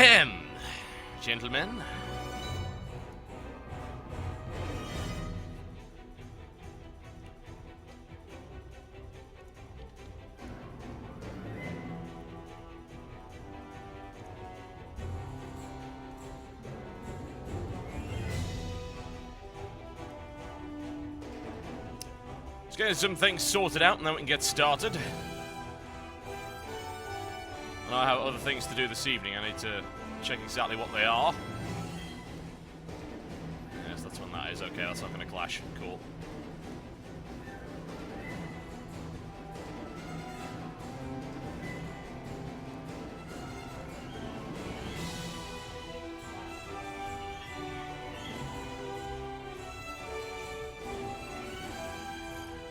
Ahem, gentlemen. Let's get some things sorted out and then we can get started. I have other things to do this evening. I need to check exactly what they are. Yes, that's when that is. Okay, that's not going to clash. Cool.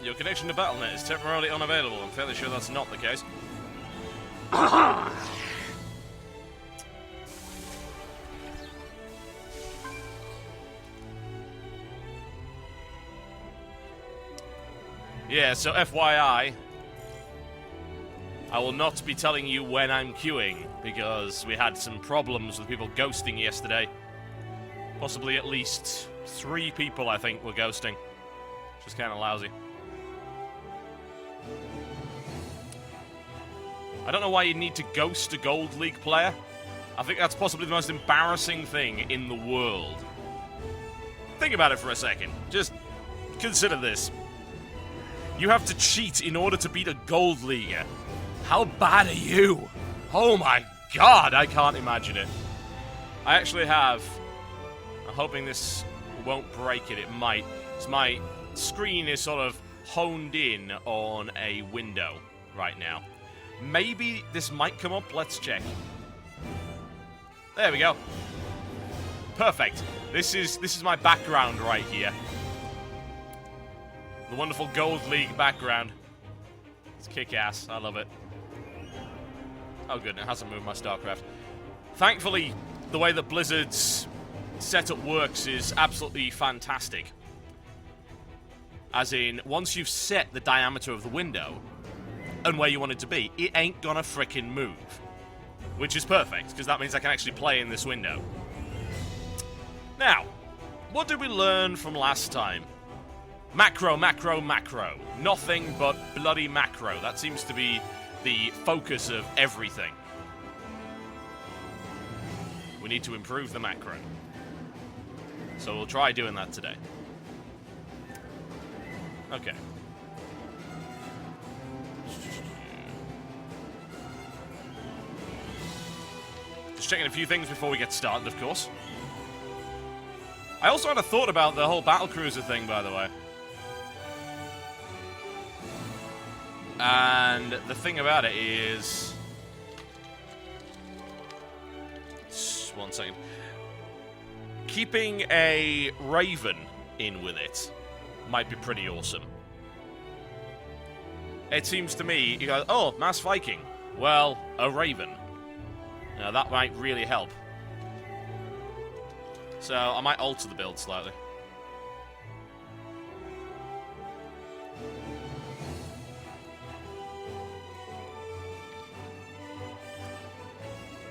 Your connection to Battle.net is temporarily unavailable. I'm fairly sure that's not the case. Yeah, so FYI, I will not be telling you when I'm queuing, because we had some problems with people ghosting yesterday. Possibly at least 3 people, I think, were ghosting. Which is kind of lousy. I don't know why you need to ghost a Gold League player. I think that's possibly the most embarrassing thing in the world. Think about it for a second. Just consider this. You have to cheat in order to beat a Gold Leaguer. How bad are you? Oh my god, I can't imagine it. I actually have... I'm hoping this won't break it. It might. Because my screen is sort of honed in on a window right now. Maybe this might come up. Let's check. There we go. Perfect. This is my background right here. The wonderful Gold League background. It's kick-ass. I love it. Oh good, it hasn't moved my Starcraft. Thankfully, the way that Blizzard's setup works is absolutely fantastic. As in, once you've set the diameter of the window and where you want it to be, it ain't gonna frickin' move. Which is perfect, because that means I can actually play in this window. Now, what did we learn from last time? Macro, macro, macro. Nothing but bloody macro. That seems to be the focus of everything. We need to improve the macro. So we'll try doing that today. Okay. Just checking a few things before we get started, of course. I also had a thought about the whole battlecruiser thing, by the way. And the thing about it is... Just 1 second. Keeping a Raven in with it might be pretty awesome. It seems to me, you go, oh, Mass Viking. Well, a Raven. Now, that might really help. So, I might alter the build slightly.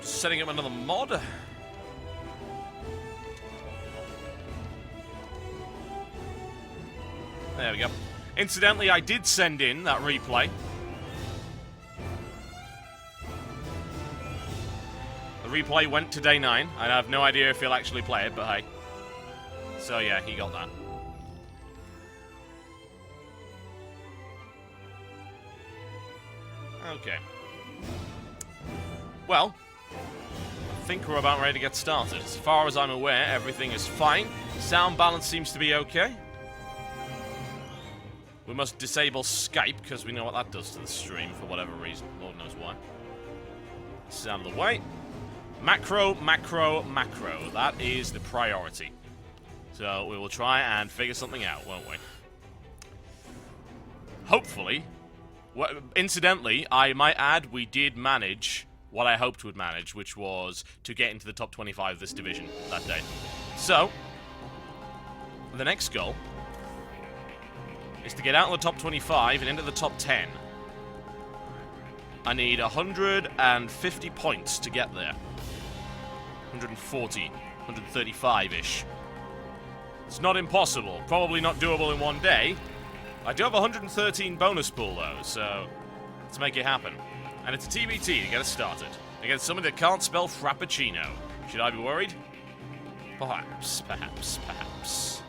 Just setting up another mod. There we go. Incidentally, I did send in that replay. The replay went to day 9. I have no idea if he'll actually play it, but hey. So yeah, he got that. Okay. Well, I think we're about ready to get started. As far as I'm aware, everything is fine. Sound balance seems to be okay. We must disable Skype, because we know what that does to the stream for whatever reason. Lord knows why. This is out of the way. Macro, macro, macro. That is the priority. So we will try and figure something out, won't we? Hopefully. Incidentally, I might add, we did manage what I hoped we'd manage, which was to get into the top 25 of this division that day. So, the next goal is to get out of the top 25 and into the top 10. I need 150 points to get there. 140, 135-ish. It's not impossible. Probably not doable in one day. I do have 113 bonus pool, though, so let's make it happen. And it's a TBT to get us started. Against somebody that can't spell Frappuccino. Should I be worried? Perhaps, perhaps, perhaps.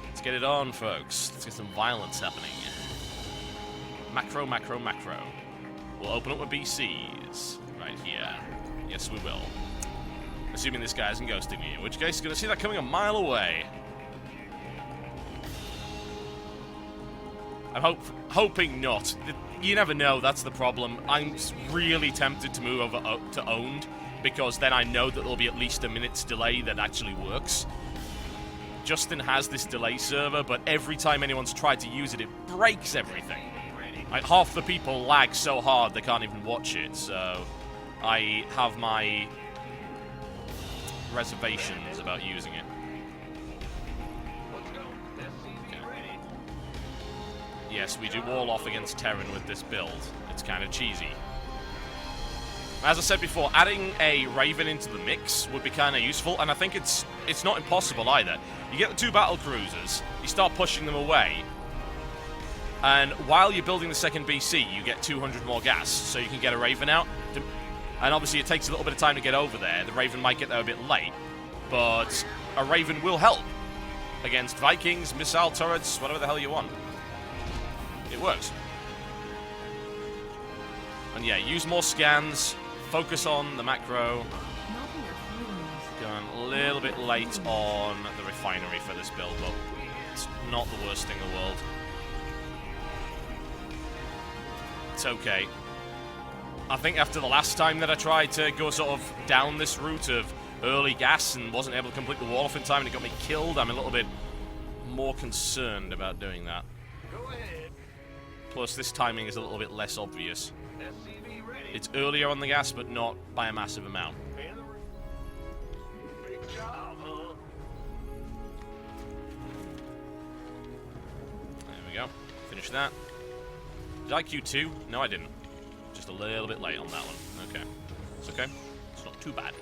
Let's get it on, folks. Let's get some violence happening. Macro, macro, macro. We'll open up with BCs right here. Yes, we will. Assuming this guy isn't ghosting me, in which case, you're going to see that coming a mile away. I'm hoping not. You never know, that's the problem. I'm really tempted to move over to owned, because then I know that there'll be at least a minute's delay that actually works. Justin has this delay server, but every time anyone's tried to use it, it breaks everything. Like, half the people lag so hard they can't even watch it, so I have my reservations about using it. Yes, we do wall off against Terran with this build. It's kind of cheesy. As I said before, adding a Raven into the mix would be kind of useful, and I think it's not impossible either. You get the 2 battle cruisers, you start pushing them away, and while you're building the second BC, you get 200 more gas, so you can get a Raven out. And obviously it takes a little bit of time to get over there. The Raven might get there a bit late, but a Raven will help against Vikings, missile turrets, whatever the hell you want. It works. And yeah, use more scans, focus on the macro. Going a little bit late on the refinery for this build, but it's not the worst thing in the world. It's okay. I think after the last time that I tried to go sort of down this route of early gas and wasn't able to complete the wall off in time and it got me killed, I'm a little bit more concerned about doing that. Plus, this timing is a little bit less obvious. It's earlier on the gas, but not by a massive amount. There we go. Finish that. Did I Q2? No, I didn't. Just a little bit late on that one. Okay. It's okay. It's not too bad.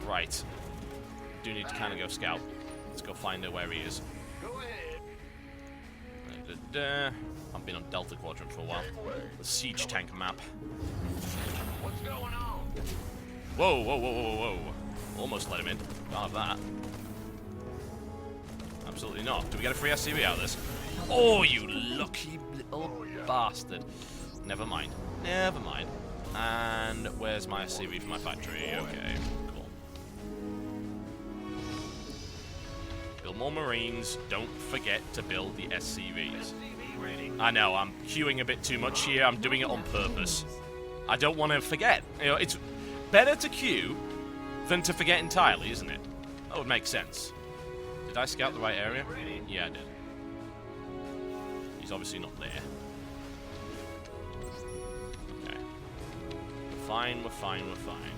Right. Do need to kind of go scout. Let's go find out where he is. I've been on Delta Quadrant for a while. The siege tank map. What's going on? Whoa, whoa, whoa, whoa, whoa. Almost let him in. Can't have that. Absolutely not. Do we get a free SCV out of this? Oh, you lucky little bastard. Never mind. Never mind. And where's my SCV for my factory? Okay, cool. Build more Marines. Don't forget to build the SCVs. I know, I'm queuing a bit too much here. I'm doing it on purpose. I don't want to forget. You know, it's better to queue than to forget entirely, isn't it? That would make sense. Did I scout the right area? Yeah, I did. He's obviously not there. Okay. We're fine, we're fine, we're fine.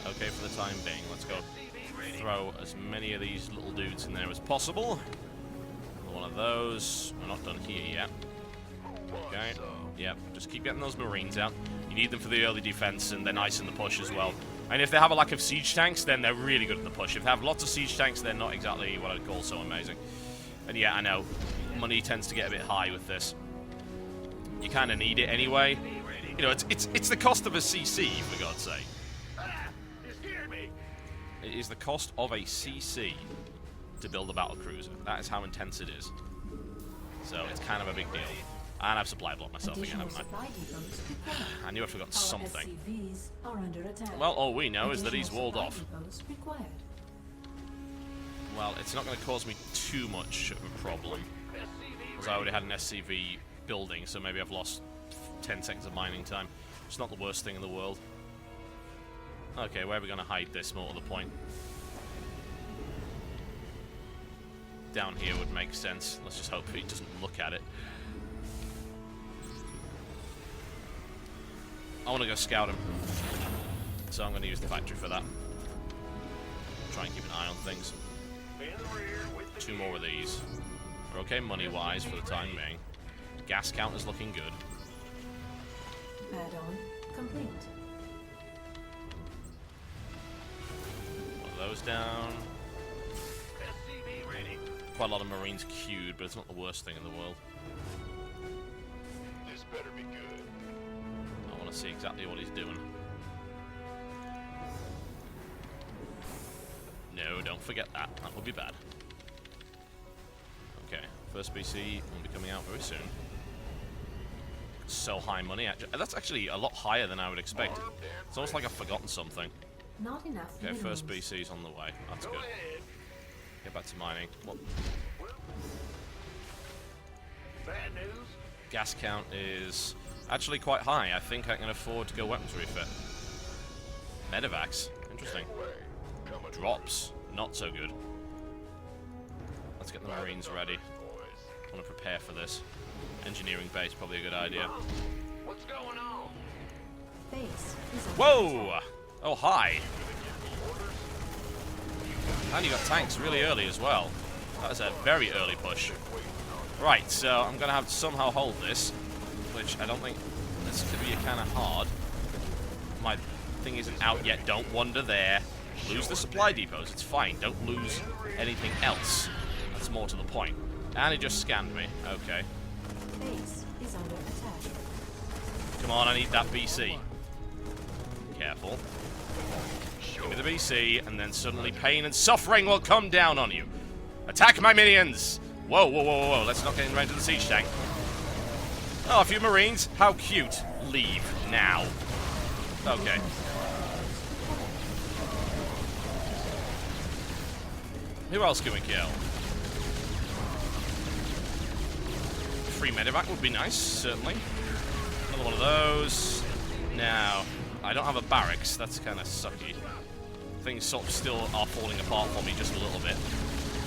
Okay for the time being. Let's go throw as many of these little dudes in there as possible. One of those. We're not done here yet. Okay. Yep. Just keep getting those Marines out. You need them for the early defense, and they're nice in the push as well. And if they have a lack of siege tanks, then they're really good at the push. If they have lots of siege tanks, they're not exactly what I'd call so amazing. And yeah, I know. Money tends to get a bit high with this. You kind of need it anyway. You know, it's the cost of a CC, for God's sake. It is the cost of a CC to build a battle cruiser. That is how intense it is. So it's kind of a big deal. And I've supply blocked myself again, haven't I? I knew I forgot something. Well, all we know is that he's walled off. Well, it's not going to cause me too much of a problem, because I already had an SCV building, so maybe I've lost 10 seconds of mining time. It's not the worst thing in the world. Okay, where are we going to hide this more to the point? Down here would make sense. Let's just hope he doesn't look at it. I want to go scout him, so I'm going to use the factory for that. Try and keep an eye on things. 2 more of these. We're okay money-wise for the time being. Gas count is looking good. Add-on complete. those down. Quite a lot of Marines queued, but it's not the worst thing in the world. This better be good. I want to see exactly what he's doing. No, don't forget that. That would be bad. Okay, first BC will be coming out very soon. So high money, actually. That's actually a lot higher than I would expect. It's almost like I've forgotten something. Not enough. Okay, first BC's on the way. That's good. Get back to mining. What? Bad news? Gas count is actually quite high. I think I can afford to go weapons refit. Medevacs. Interesting. Drops. Not so good. Let's get the Marines ready. I want to prepare for this. Engineering base, probably a good idea. What's going on? Base is under Whoa! attack. Oh, hi. And you got tanks really early as well. That was a very early push. Right, so I'm going to have to somehow hold this, which I don't think this could be kind of hard. My thing isn't out yet. Don't wander there. Lose the supply depots. It's fine. Don't lose anything else. That's more to the point. And he just scanned me. Okay. Base is under attack. Come on, I need that BC. Careful. Give me the BC, and then suddenly pain and suffering will come down on you. Attack my minions! Whoa, whoa, whoa, whoa, let's not get in range of the siege tank. Oh, a few Marines. How cute. Leave now. Okay. Who else can we kill? Free medevac would be nice, certainly. Another one of those. Now, I don't have a barracks. That's kind of sucky. Things sort of still are falling apart for me just a little bit.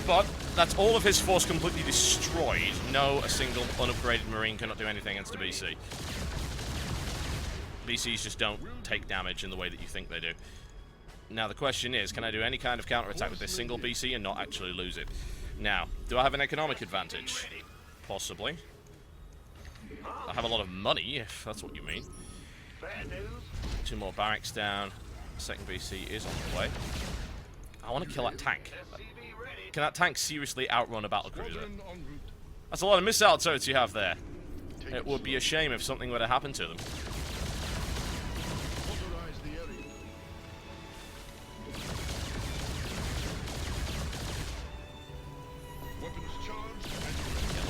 But that's all of his force completely destroyed. No, a single unupgraded Marine cannot do anything against a BC. BCs just don't take damage in the way that you think they do. Now, the question is, can I do any kind of counterattack with this single BC and not actually lose it? Now, do I have an economic advantage? Possibly. I have a lot of money, if that's what you mean. Bad news? 2 more barracks down. Second BC is on the way. I want to kill that tank. SCV ready. Can that tank seriously outrun a battlecruiser? That's a lot of missile turrets you have there. It would be a shame if something were to happen to them.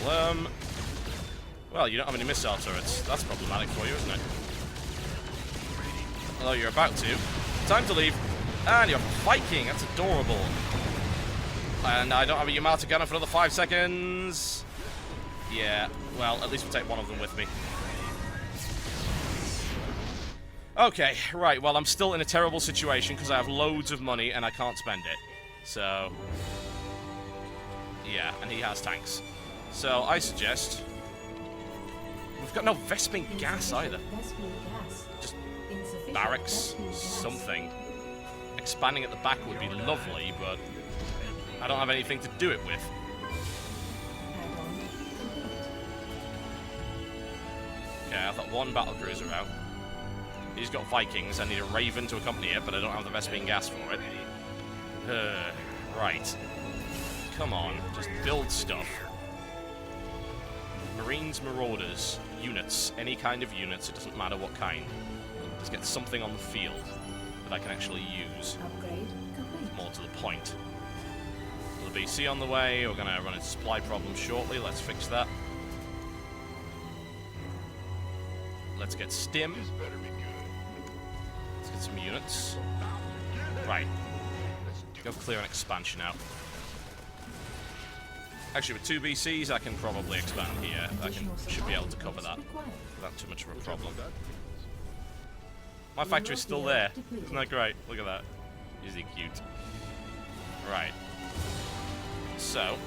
Kill them. Well, you don't have any missile turrets. That's problematic for you, isn't it? Although you're about to. Time to leave. And you're Viking. That's adorable. And I don't have a Yamata gunner for another 5 seconds. Yeah, well, at least we'll take one of them with me. Okay, right, well, I'm still in a terrible situation because I have loads of money and I can't spend it. So, yeah, and he has tanks. So, I suggest... We've got no Vespene gas either. Just barracks, something. Expanding at the back would be lovely, but I don't have anything to do it with. Okay, I've got one battlecruiser out. He's got Vikings. I need a Raven to accompany it, but I don't have the Vespene gas for it. Right. Come on, just build stuff. Marines, Marauders, units, any kind of units, it doesn't matter what kind. Just get something on the field that I can actually use. Upgrade complete. More to the point. The BC on the way, we're going to run into supply problems shortly, let's fix that. Let's get Stim. This better be good. Let's get some units. Right. Go clear an expansion out. Actually, with 2 BCs, I can probably expand here. Should be able to cover that without too much of a problem. My factory's still there. Isn't that great? Look at that. Is he cute? Right. So,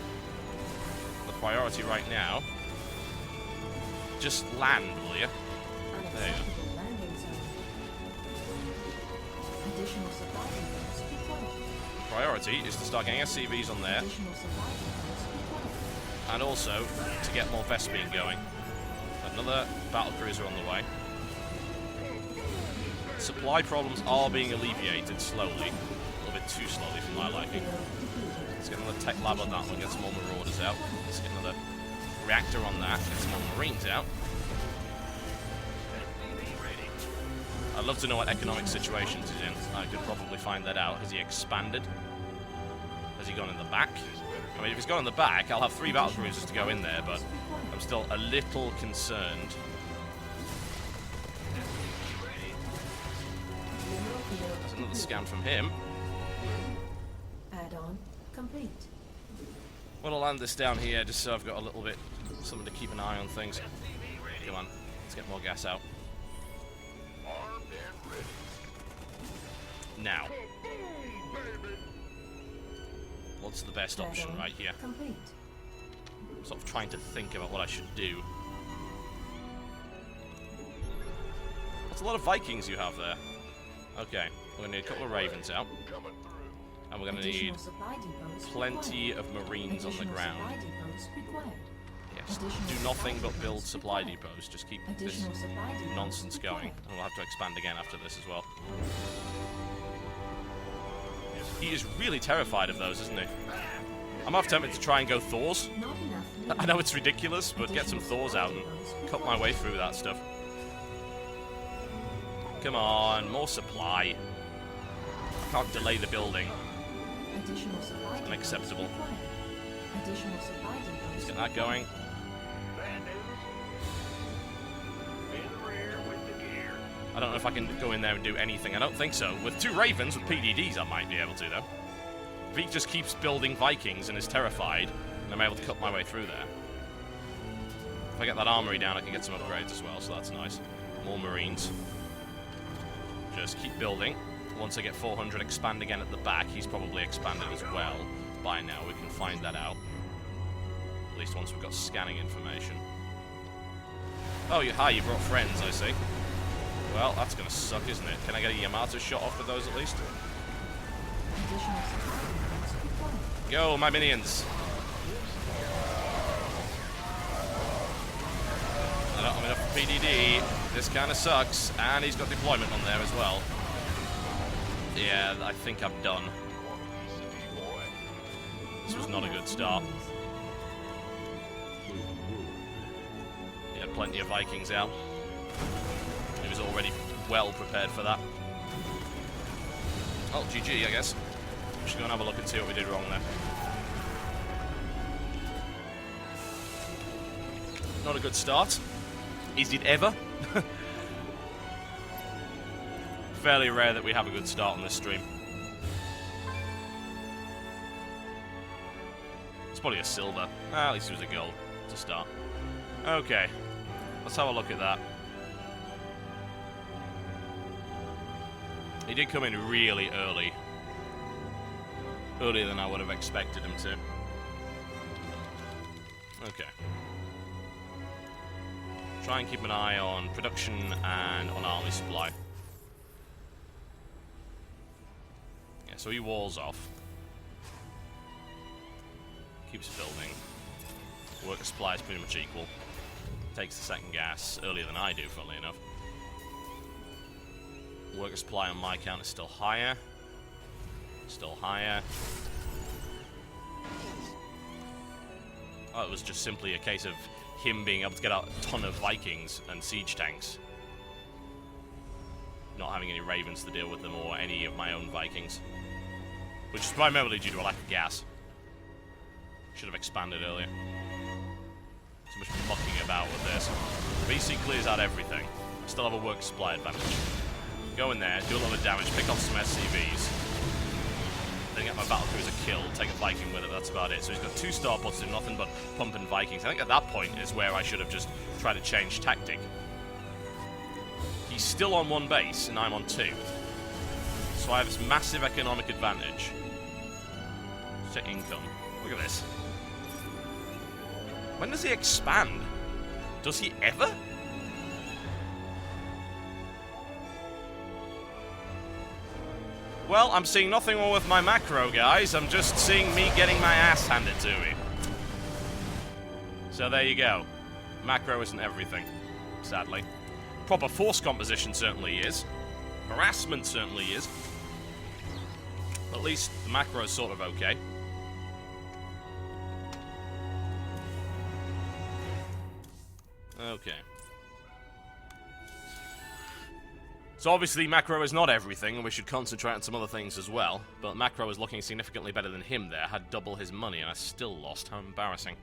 the priority right now, just land, will you? There you go. Landing zone. Additional supply depots required. Priority is to start getting SCVs on there, Additional supply depots required. and also to get more Vespene going. Another battlecruiser on the way. Supply problems are being alleviated slowly, little bit too slowly for my liking. Let's get another tech lab on that one, get some more marauders out. Let's get another reactor on that, get some more marines out. I'd love to know what economic situations he's in. I could probably find that out. Has he expanded? Has he gone in the back? I mean, if he's gone in the back, I'll have 3 battle cruisers to go in there, but I'm still a little concerned. There's another scan from him. Add-on complete. Well, I'll land this down here just so I've got a little bit something to keep an eye on things. Come on, let's get more gas out. Armed and ready. Now, what's the best option Add-on right here? Complete. I'm sort of trying to think about what I should do. That's a lot of Vikings you have there. Okay, we're going to need a couple of Ravens out. Coming through. And we're going to need Additional supply depots plenty of Marines on the Additional ground. supply depots required. Yes, Additional do nothing supply but build depots supply required. depots. Just keep this Additional supply depots nonsense going. required. And we'll have to expand again after this as well. He is really terrified of those, isn't he? I'm half tempted to try and go Thors. Not enough. I know it's ridiculous, but get some Thors out and cut my way through that stuff. Come on, more supply. I can't delay the building. Additional supply depots Unacceptable. required. Additional supply depots Let's get that going. Bad news. In the rear with the gear. I don't know if I can go in there and do anything. I don't think so. With 2 Ravens, with PDDs, I might be able to, though. If he just keeps building Vikings and is terrified, then I'm able to cut my way through there. If I get that armory down, I can get some upgrades as well, so that's nice. More Marines. Just keep building. Once I get 400, expand again at the back. He's probably expanded as well by now. We can find that out. At least once we've got scanning information. Oh, hi, you brought friends, I see. Well, that's going to suck, isn't it? Can I get a Yamato shot off with those at least? Additional supply depots required. Go, my minions! I don't have enough PDD. This kind of sucks. And he's got deployment on there as well. Yeah, I think I'm done. This was not a good start. He had plenty of Vikings out. He was already well prepared for that. Oh, GG, I guess. We should go and have a look and see what we did wrong there. Not a good start. Is it ever? Fairly rare that we have a good start on this stream. It's probably a silver. At least it was a gold to start. Okay, let's have a look at that. He did come in really early. Earlier than I would have expected him to. Okay. Try and keep an eye on production and on army supply. Yeah, so he walls off. Keeps building. Worker supply is pretty much equal. Takes the second gas earlier than I do, funnily enough. Worker supply on my count is still higher. Still higher. Oh, it was just simply a case of him being able to get out a ton of Vikings and siege tanks. Not having any Ravens to deal with them or any of my own Vikings. Which is primarily due to a lack of gas. Should have expanded earlier. So much mucking about with this. BC clears out everything. Still have a work supply advantage. Go in there, do a lot of damage, pick off some SCVs. Then get my battlecruiser killed, take a Viking with it, that's about it. So he's got 2 starports doing nothing but pumping Vikings. I think at that point is where I should have just tried to change tactic. He's still on 1 base, and I'm on 2. So I have this massive economic advantage. Check income. Look at this. When does he expand? Does he ever? Well, I'm seeing nothing wrong with my macro, guys. I'm just seeing me getting my ass handed to me. So there you go. Macro isn't everything, sadly. Proper force composition certainly is. Harassment certainly is. At least the macro is sort of okay. Okay. So obviously macro is not everything, and we should concentrate on some other things as well. But macro is looking significantly better than him there. Had double his money, and I still lost. How embarrassing.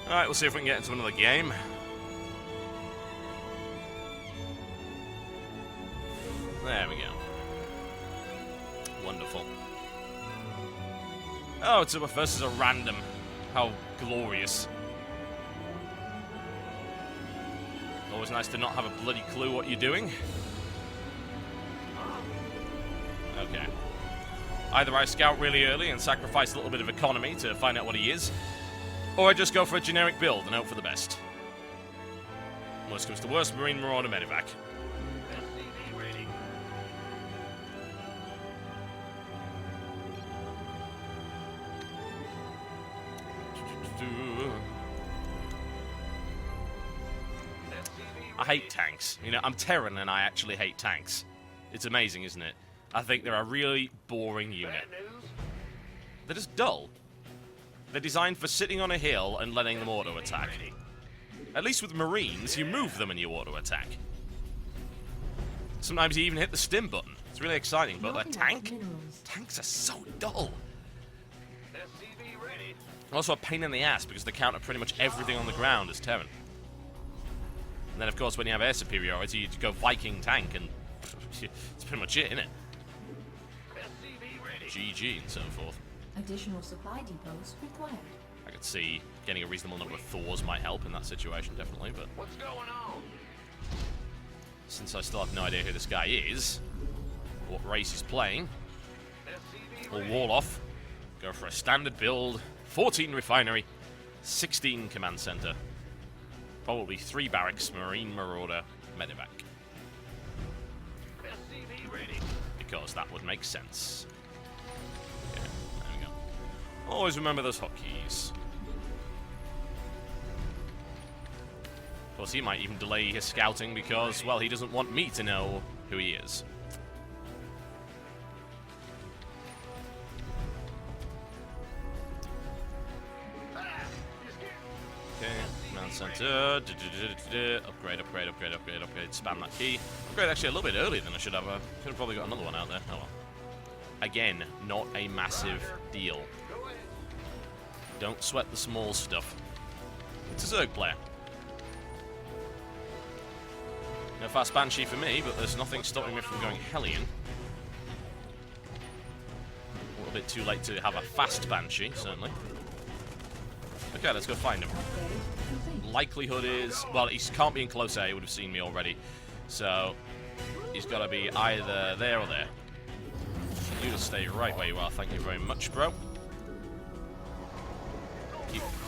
Alright, we'll see if we can get into another game. There we go. Wonderful. Oh, it's versus a random. How glorious. Always nice to not have a bloody clue what you're doing. Okay. Either I scout really early and sacrifice a little bit of economy to find out what he is, or I just go for a generic build and hope for the best. Worst comes to worst, Marine Marauder Medevac. SCV ready. I hate tanks. You know, I'm Terran and I actually hate tanks. It's amazing, isn't it? I think they're a really boring unit. Bad news. They're just dull. They're designed for sitting on a hill and letting them auto-attack. At least with Marines, you move them and you auto-attack. Sometimes you even hit the stim button. It's really exciting, but a Not enough tank? minerals. Tanks are so dull. SCV ready. Also a pain in the ass because they counter pretty much everything on the ground as Terran. And then, of course, when you have air superiority, you go Viking tank, and it's pretty much it, isn't it? SCV ready. GG and so forth. Additional supply depots required. I could see getting a reasonable number of Thors might help in that situation, definitely, but What's going on? since I still have no idea who this guy is, what race he's playing, SCV we'll ready. wall off, go for a standard build, 14 refinery, 16 command center, probably 3 barracks, Marine Marauder, Medevac, SCV ready. because that would make sense. Yeah, there we go. Always remember those hotkeys. Of course, he might even delay his scouting because, well, he doesn't want me to know who he is. Okay, command center. Upgrade, upgrade, upgrade, upgrade, upgrade. Spam that key. Upgrade actually a little bit earlier than I should have. I could have probably got another one out there. Oh well. Again, not a massive deal. Go ahead. Don't sweat the small stuff. It's a Zerg player. No fast Banshee for me, but there's nothing stopping me from going Hellion. A little bit too late to have a fast Banshee, certainly. Okay, let's go find him. Upgrade complete. Likelihood is, well, he can't be in close air, he would have seen me already. So, he's got to be either there or there. You just stay right where you are, thank you very much, bro.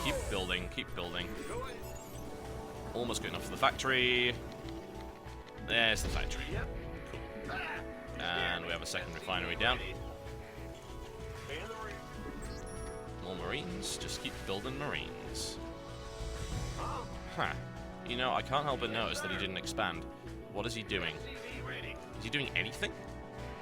Keep building, keep building. Almost good enough for the factory. There's the factory. Cool. And we have a second refinery down. And the rear. More Marines, just keep building Marines. Huh. You know, I can't help but notice that he didn't expand. What is he doing? SCV ready. Is he doing anything?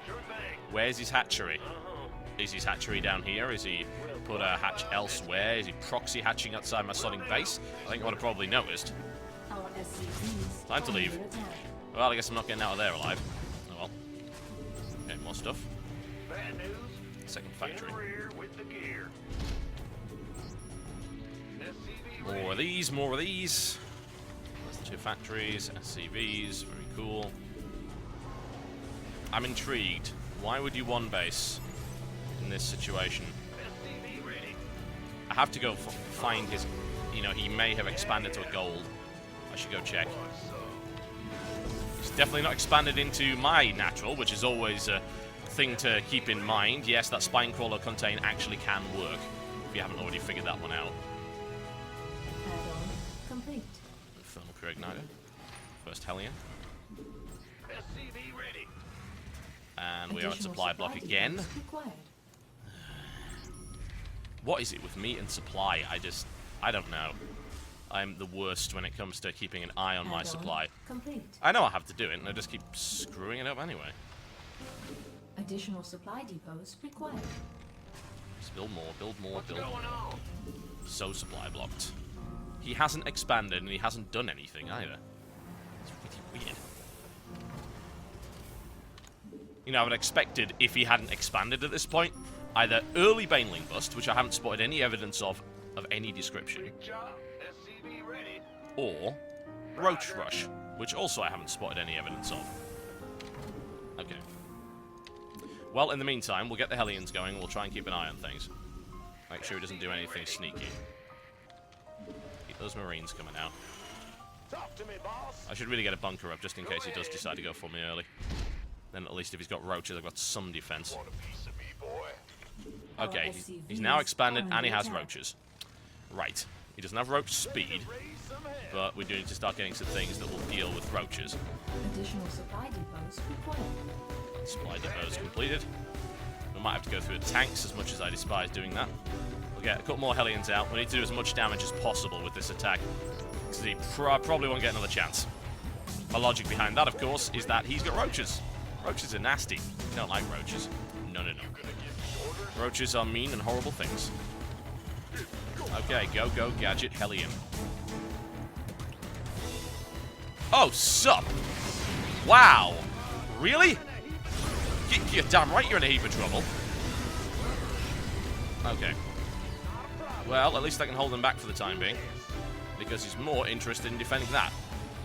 Sure thing. Where's his hatchery? Uh-huh. Is his hatchery down here? Is he put a hatch elsewhere? Is he proxy hatching outside my sodding base? I think I would have probably noticed. Our SCVs Time to are leave. under attack. Well, I guess I'm not getting out of there alive. Oh well. Okay, more stuff. Bad news. Second In factory. the rear with the gear. SCV ready. More of these, more of these. There's the 2 factories, SCVs, very cool. I'm intrigued. Why would you one base in this situation? SCV ready. I have to go find his, you know, he may have expanded to a gold. I should go check. He's definitely not expanded into my natural, which is always a thing to keep in mind. Yes, that spine crawler contain actually can work, if you haven't already figured that one out. Add-on complete. Thermal Crew Igniter. First Hellion. SCV ready. And we are at Additional supply block again. depots required. What is it with me and supply? I don't know. I'm the worst when it comes to keeping an eye on my Add-on supply. complete. I know I have to do it, and I just keep screwing it up anyway. Additional supply depots required. Just build more, build more, What's build more. going on? So supply blocked. He hasn't expanded, and he hasn't done anything either. It's really weird. You know, I would have expected, if he hadn't expanded at this point, either early Baneling bust, which I haven't spotted any evidence of any description, Big job. SCV ready. or Roach Rush, which also I haven't spotted any evidence of. Okay. Well, in the meantime, we'll get the Hellions going, we'll try and keep an eye on things. Make sure he doesn't do anything sneaky. Keep those Marines coming out. Talk to me, boss. I should really get a bunker up, just in case he does decide to go for me early. Then at least if he's got roaches, I've got some defense. Want a piece of me, boy? Okay, he's now expanded and he has roaches. Right. He doesn't have roach speed, Raise some hell. but we do need to start getting some things that will deal with roaches. Additional supply depots required. Supply depot is completed. We might have to go through the tanks, as much as I despise doing that. We'll get a couple more Hellions out. We need to do as much damage as possible with this attack, because he probably won't get another chance. The logic behind that, of course, is that he's got roaches. Roaches are nasty. You don't like roaches. No, no, no. Roaches are mean and horrible things. Okay, go, go, Gadget Hellion. Oh, sup! Wow! Really? You're damn right you're in a heap of trouble. Okay. Well, at least I can hold him back for the time being, because he's more interested in defending that.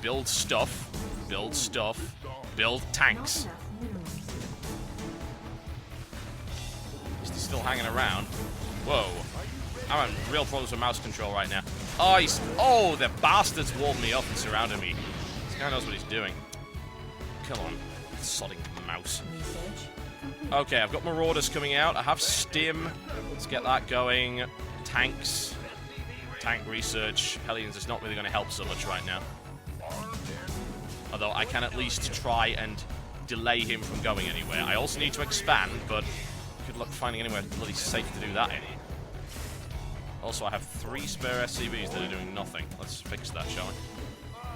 Build stuff, build stuff, build tanks. Not enough minerals. Is he still hanging around? Whoa. I'm having real problems with mouse control right now. Oh, oh, the bastards walled me up and surrounded me. This guy knows what he's doing. Come on, sodding mouse. Research complete. Okay, I've got Marauders coming out. I have Stim. Let's get that going. Tanks. Tank research. Hellions is not really going to help so much right now. Although I can at least try and delay him from going anywhere. I also need to expand, but good luck finding anywhere bloody safe to do that in. Also, I have 3 spare SCVs that are doing nothing. Let's fix that, shall we?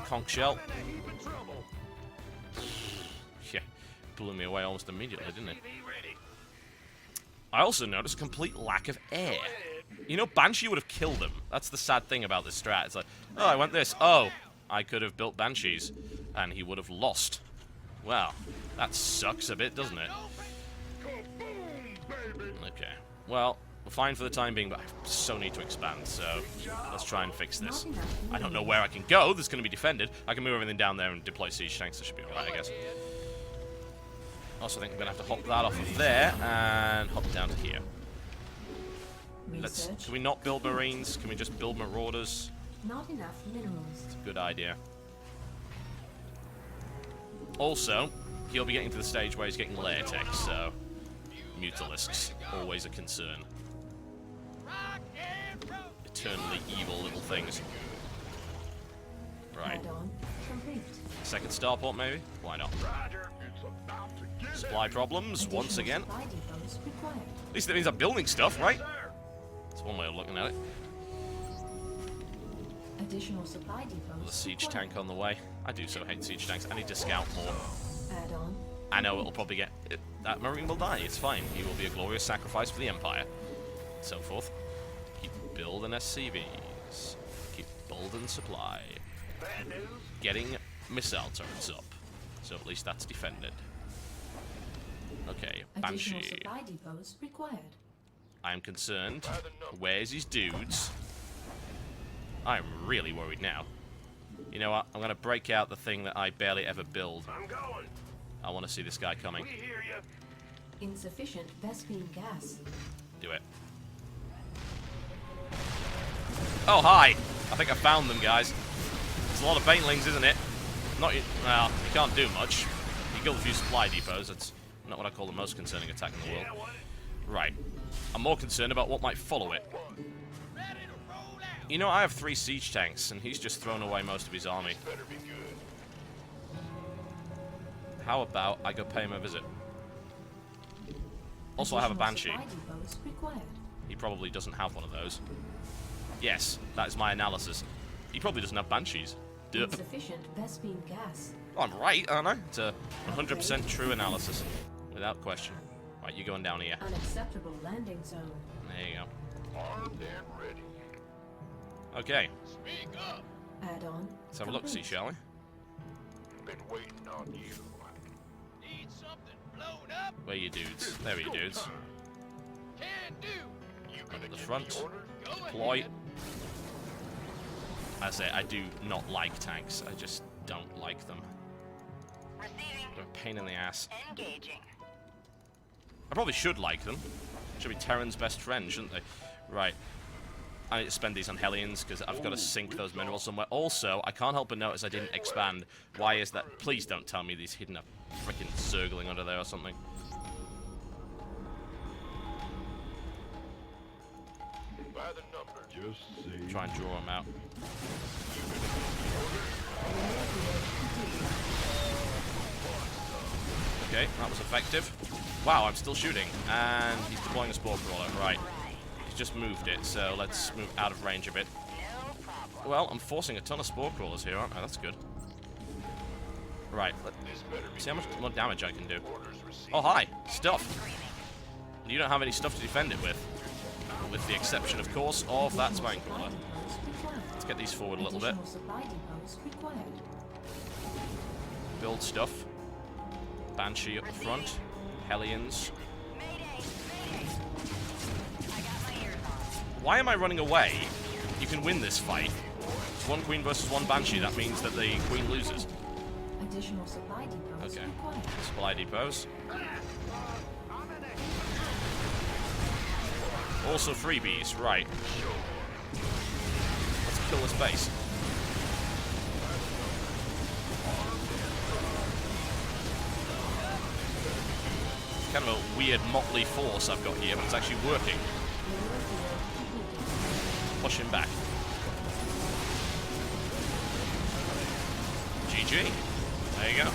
Conch shell. Yeah, blew me away almost immediately, didn't it? I also noticed a complete lack of air. You know, Banshee would have killed him. That's the sad thing about this strat. It's like, oh, I want this. Oh, I could have built Banshees, and he would have lost. Well, that sucks a bit, doesn't it? Okay. Well, we're fine for the time being, but I so need to expand, so let's try and fix this. I don't know where I can go. That's going to be defended. I can move everything down there and deploy siege tanks. That should be alright, I guess. Also, I think I'm going to have to hop that off of there and hop down to here. Research. Can we not build Marines? Can we just build Marauders? Not enough minerals. It's a good idea. Also, he'll be getting to the stage where he's getting layer tech, so Mutalisks, always a concern. Eternally evil little things. Right. Add-on complete. Second starport, maybe? Why not? Supply problems, once Additional again. supply depots required. At least that means I'm building stuff, right? That's one way of looking at it. Additional supply depots. The siege required. tank on the way. I do so hate siege tanks. I need to scout more. Add-on. I know it'll probably get... that Marine will die. It's fine. He will be a glorious sacrifice for the Empire. And so forth. Keep building SCVs. Keep building supply. Bad news. Getting missile turrets up. So at least that's defended. Okay, Additional Banshee. supply depots required. I'm concerned. Where's his dudes? I'm really worried now. You know what? I'm going to break out the thing that I barely ever build. I'm going. I want to see this guy coming. We hear you. Insufficient Vespene gas. Do it. Oh, hi! I think I found them, guys. There's a lot of Banelings, isn't it? Not well, you can't do much. You killed a few supply depots. That's not what I call the most concerning attack in the world. Right. I'm more concerned about what might follow it. You know, I have 3 siege tanks, and he's just thrown away most of his army. Better be good. How about I go pay him a visit? Also, I have a Additional Banshee. supply depots required. He probably doesn't have one of those. Yes, that is my analysis. He probably doesn't have banshees. Duh. Insufficient Vespene gas. Well, I'm right, aren't I? It's a 100% true analysis, without question. Right, you're going down here. Unacceptable landing zone. There you go. Armed and ready. Okay, Speak up. Add-on. let's have a look, see, shall we? Been waiting on you. Need something blown up? Where are you dudes? There are you dudes. Can do. You At gonna the give front. me orders? Go Deploy. ahead. I say, I do not like tanks. I just don't like them. Receiving. They're a pain in the ass. Engaging. I probably should like them. Should be Terran's best friend, shouldn't they? Right. I need to spend these on Hellions, because I've got to sink those minerals somewhere. Also, I can't help but notice I didn't expand. Why is that? Please don't tell me these hidden a freaking Zergling under there or something. By the number. Just say. Try and draw them out. Okay, that was effective. Wow, I'm still shooting. And he's deploying a spore crawler. Right. He's just moved it, so let's move out of range a bit. No problem. Well, I'm forcing a ton of spore crawlers here, aren't I? That's good. Right, This better be see how much more damage I can do. orders received. Oh, hi! Stuff! You don't have any stuff to defend it with. With the exception, of course, of that spine crawler. Let's get these forward a little bit. Additional supply depots required. Build stuff. Banshee up the front. Hellions. Mayday. Mayday. I got my ears on. Why am I running away? You can win this fight. It's one queen versus one banshee. That means that the queen loses. Additional supply depots Okay. required. Supply depots. Also freebies, right. Let's kill this base. It's kind of a weird motley force I've got here, but it's actually working. Push him back. GG. There you go.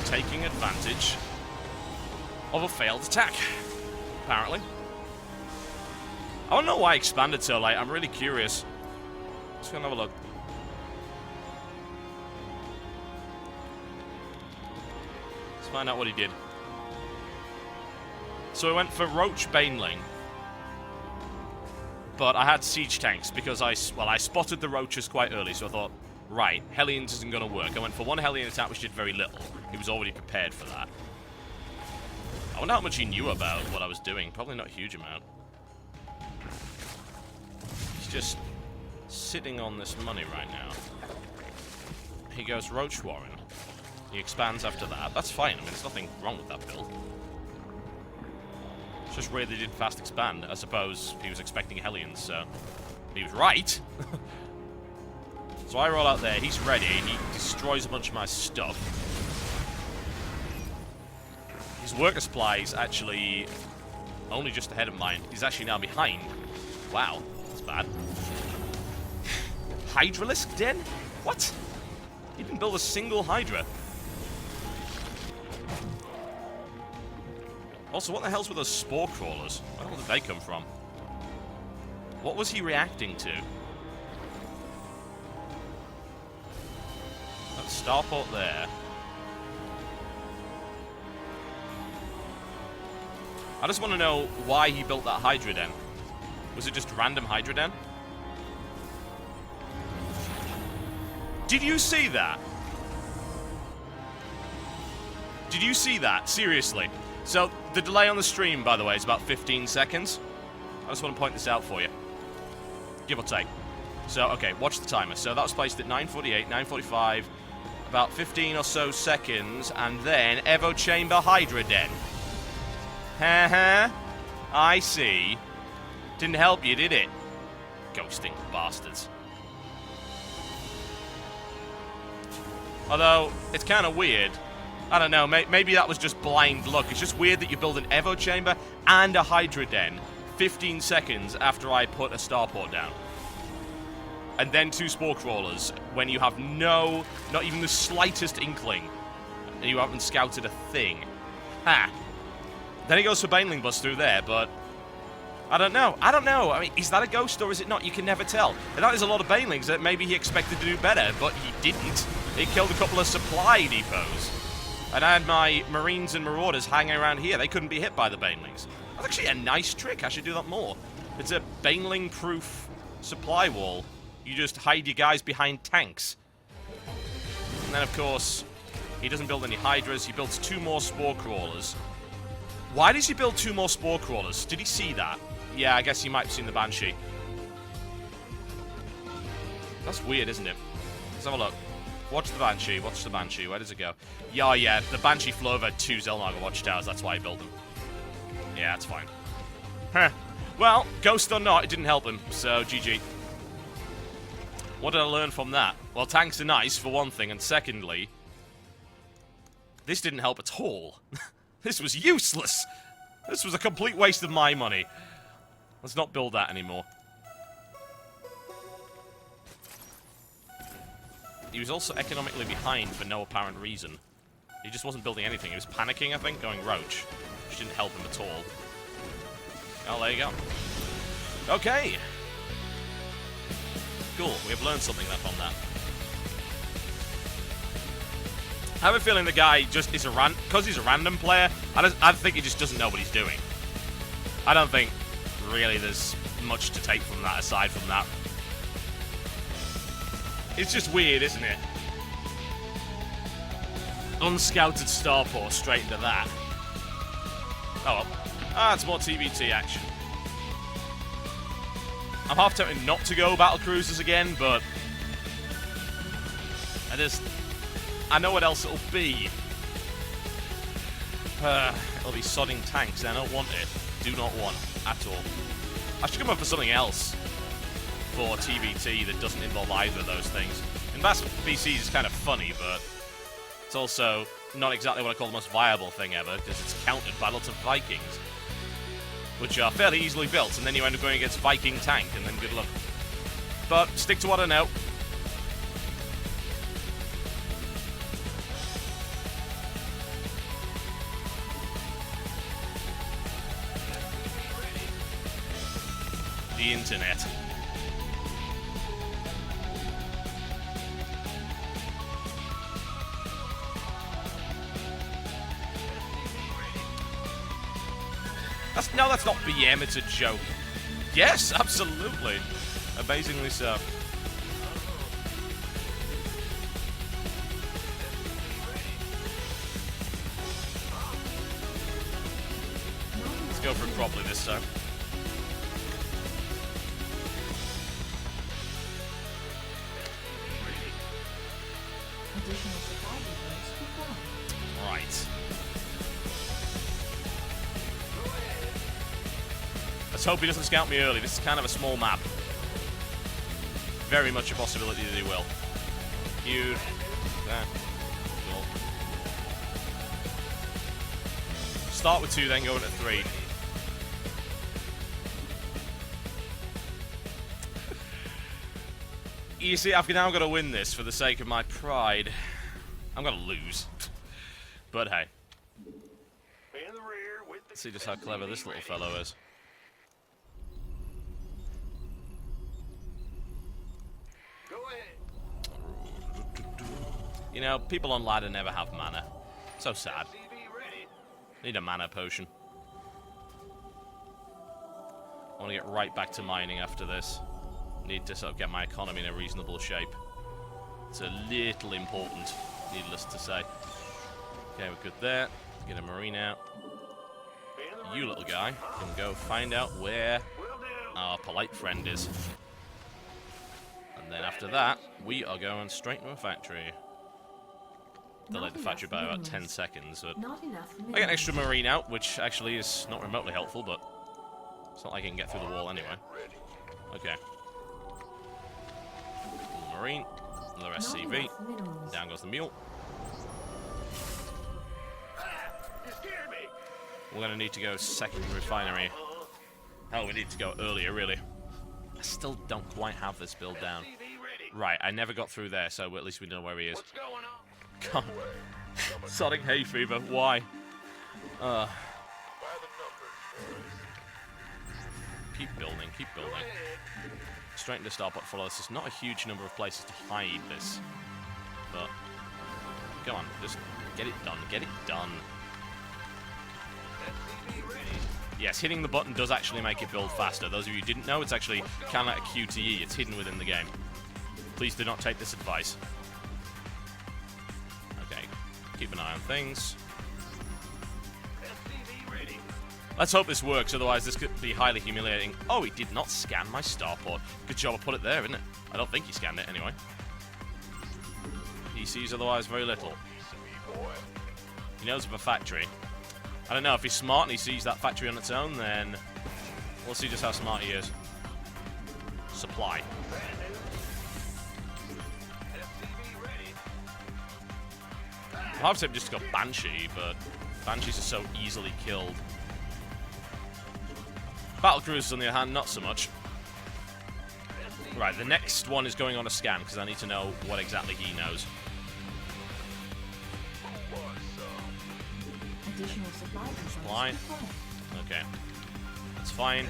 Taking advantage of a failed attack, apparently. I don't know why I expanded so late. I'm really curious. Let's go and have a look. Let's find out what he did. So I went for Roach Baneling. But I had siege tanks because I spotted the roaches quite early, so I thought, right, Hellions isn't going to work. I went for one Hellion attack, which did very little. He was already prepared for that. I wonder how much he knew about what I was doing. Probably not a huge amount. He's just sitting on this money right now. He goes Roach Warren. He expands after that. That's fine. I mean, there's nothing wrong with that build. It's just weird they didn't fast expand. I suppose he was expecting Hellions, so he was right. So I roll out there. He's ready. He destroys a bunch of my stuff. His worker supply is actually only just ahead of mine. He's actually now behind. Wow, that's bad. Hydralisk Den? What? He didn't build a single Hydra. Also, what the hell's with those spore crawlers? Where the hell did they come from? What was he reacting to? That starport there. I just want to know why he built that Hydra Den. Was it just random Hydra Den? Did you see that? Did you see that? Seriously. So, the delay on the stream, by the way, is about 15 seconds. I just want to point this out for you. Give or take. So, okay, watch the timer. So, that was placed at 9:48, 9:45, about 15 or so seconds, and then Evo Chamber Hydra Den. Haha. I see. Didn't help you, did it? Ghosting bastards. Although, it's kind of weird. I don't know, maybe that was just blind luck. It's just weird that you build an Evo Chamber and a Hydra Den 15 seconds after I put a starport down. And then 2 spore crawlers when you have not even the slightest inkling. And you haven't scouted a thing. Ha! Then he goes for Baneling Bust through there, but I don't know. I don't know. I mean, is that a ghost or is it not? You can never tell. And that is a lot of banelings that maybe he expected to do better, but he didn't. He killed a couple of supply depots. And I had my Marines and Marauders hanging around here. They couldn't be hit by the banelings. That's actually a nice trick. I should do that more. It's a baneling-proof supply wall. You just hide your guys behind tanks. And then, of course, he doesn't build any Hydras. He builds 2 more Spore Crawlers. Why does he build 2 more Spore Crawlers? Did he see that? Yeah, I guess he might have seen the Banshee. That's weird, isn't it? Let's have a look. Watch the Banshee. Watch the Banshee. Where does it go? Yeah. The Banshee flew over 2 Zelnaga watchtowers. That's why he built them. Yeah, that's fine. Huh. Well, ghost or not, it didn't help him. So, GG. What did I learn from that? Well, tanks are nice, for one thing. And secondly, this didn't help at all. This was useless. This was a complete waste of my money. Let's not build that anymore. He was also economically behind for no apparent reason. He just wasn't building anything. He was panicking, I think, going roach. Which didn't help him at all. Oh, there you go. Okay. Cool. We have learned something there from that. I have a feeling the guy just is because he's a random player, I think he just doesn't know what he's doing. I don't think, really, there's much to take from that, aside from that. It's just weird, isn't it? Unscouted starport straight into that. Oh well. Ah, it's more TBT action. I'm half tempted not to go battle cruisers again, but I know what else it'll be. It'll be sodding tanks, and I don't want it. Do not want at all. I should come up with something else for TBT that doesn't involve either of those things. And Bass BC is kind of funny, but it's also not exactly what I call the most viable thing ever, because it's countered by lots of Vikings, which are fairly easily built, and then you end up going against Viking tank, and then good luck. But stick to what I know. The internet. That's not BM, it's a joke. Yes, absolutely. Amazingly so. Let's go for it properly this time. Additional supply depots required. Right. Let's hope he doesn't scout me early. This is kind of a small map. Very much a possibility that he will. You. Cool. Start with 2, then go into 3. You see, I've now got to win this for the sake of my pride. I'm going to lose. But hey. In the rear with the Let's see just how clever this little fellow is. Go ahead. You know, people on ladder never have mana. So sad. CV ready. Need a mana potion. I want to get right back to mining after this. Need to sort of get my economy in a reasonable shape. It's a little important, needless to say. Okay, we're good there. Get a marine out. You little guy can go find out where our polite friend is. And then after that, we are going straight to a factory. Delayed the factory by about 10 seconds, but Not enough I get an extra marine out, which actually is not remotely helpful, but it's not like I can get through the wall anyway. Okay. Marine, another SCV. Down goes the mule. You scared me. We're going to need to go second refinery. Hell, we need to go earlier, really. I still don't quite have this build down. CV ready. Right, I never got through there, so at least we know where he is. What's going on? God. Sodding hay fever, why? By the numbers, boys. keep building, keep building. Straighten the starport full. There's not a huge number of places to hide this. But, come on, just get it done, get it done. Yes, hitting the button does actually make it build faster. Those of you who didn't know, it's actually kind of like a QTE. It's hidden within the game. Please do not take this advice. Okay, keep an eye on things. Let's hope this works, otherwise this could be highly humiliating. Oh, he did not scan my starport. Good job I put it there, isn't it? I don't think he scanned it anyway. He sees otherwise very little. He knows of a factory. I don't know, if he's smart and he sees that factory on its own, then we'll see just how smart he is. Supply. I'd have to just go Banshee, but Banshees are so easily killed. Battlecruisers, on the other hand, not so much. Right, the next one is going on a scan, because I need to know what exactly he knows. Additional Supply. Okay. That's fine.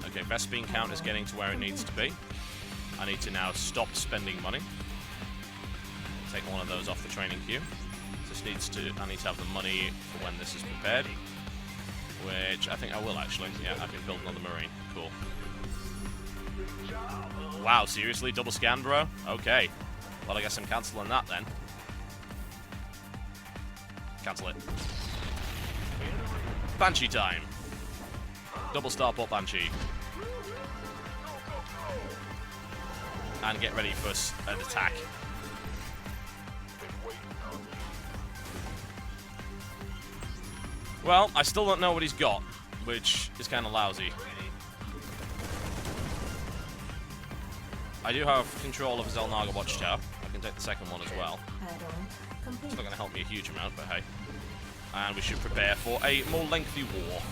Okay, Vespine count is getting to where it needs to be. I need to now stop spending money. Take one of those off the training queue. This needs to, I need to have the money for when this is prepared. Which I think I will actually. Yeah, I can build another marine. Cool. Wow, seriously? Double scan, bro? Okay. Well, I guess I'm cancelling that then. Cancel it. Banshee time. Double starport Banshee. And get ready for an attack. Well, I still don't know what he's got, which is kind of lousy. I do have control of his Elnaga Watchtower. I can take the second one as well. It's not going to help me a huge amount, but hey. And we should prepare for a more lengthy war.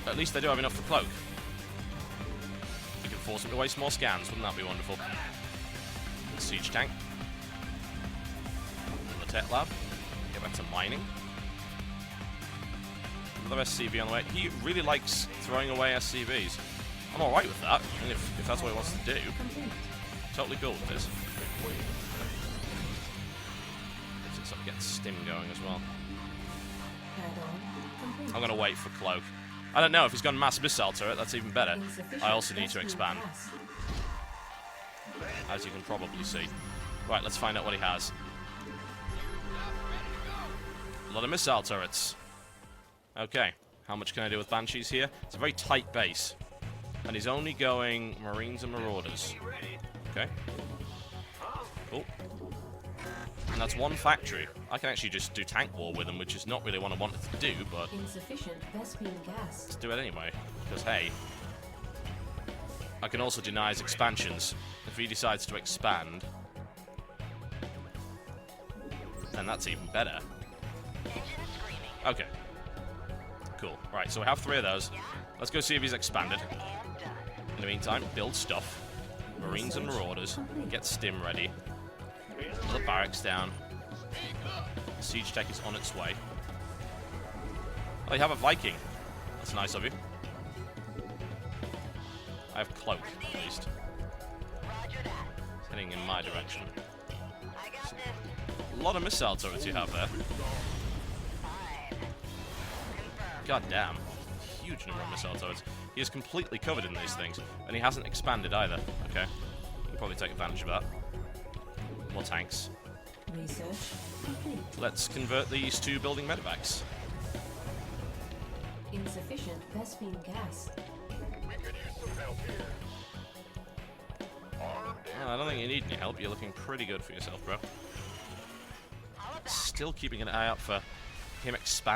At least I do have enough for Cloak. We can force him to waste more scans, wouldn't that be wonderful? Siege tank. In the tech lab. Get back to mining. Another SCV on the way. He really likes throwing away SCVs. I'm alright with that, and if that's what he wants to do. Totally cool with this. Let's sort of get Stim going as well. I'm going to wait for Cloak. I don't know, if he's got mass missile turret, that's even better. I also need to expand. As you can probably see. Right, let's find out what he has. A lot of missile turrets. Okay, how much can I do with Banshees here? It's a very tight base. And he's only going Marines and Marauders. Okay. Cool. And that's one factory. I can actually just do tank war with him, which is not really what I wanted to do, but insufficient Vespine gas. Let's do it anyway. Because, hey, I can also deny his expansions. If he decides to expand, then that's even better. Okay. Cool. Right, so we have 3 of those. Let's go see if he's expanded. In the meantime, build stuff. Marines and Marauders. Get Stim ready. Put the barracks down. Siege tech is on its way. Oh, you have a Viking. That's nice of you. I have Cloak, at least. It's heading in my direction. A lot of missile turrets you have there. God damn. Huge number of missile turrets. He is completely covered in these things, and he hasn't expanded either. Okay. You can probably take advantage of that. More tanks. Research complete. Let's convert these to building medevacs. Insufficient Vespine gas. I don't think you need any help. You're looking pretty good for yourself, bro. Still keeping an eye out for him expanding.